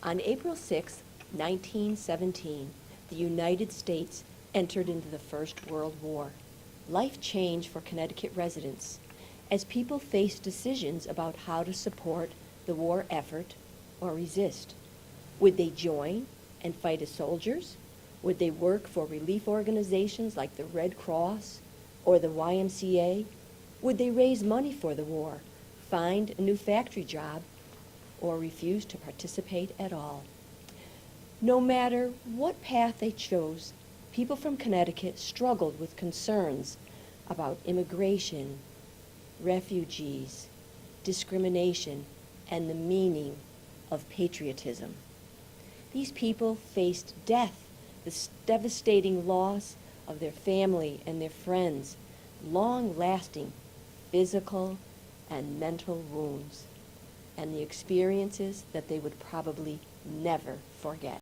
On April 6, 1917, the United States entered into the First World War. Life changed for Connecticut residents as people faced decisions about how to support the war effort or resist. Would they join and fight as soldiers? Would they work for relief organizations like the Red Cross or the YMCA? Would they raise money for the war, find a new factory job, or refuse to participate at all? No matter what path they chose, people from Connecticut struggled with concerns about immigration, refugees, discrimination, and the meaning of patriotism. These people faced death, the devastating loss of their family and their friends, long-lasting physical and mental wounds, and the experiences that they would probably never forget.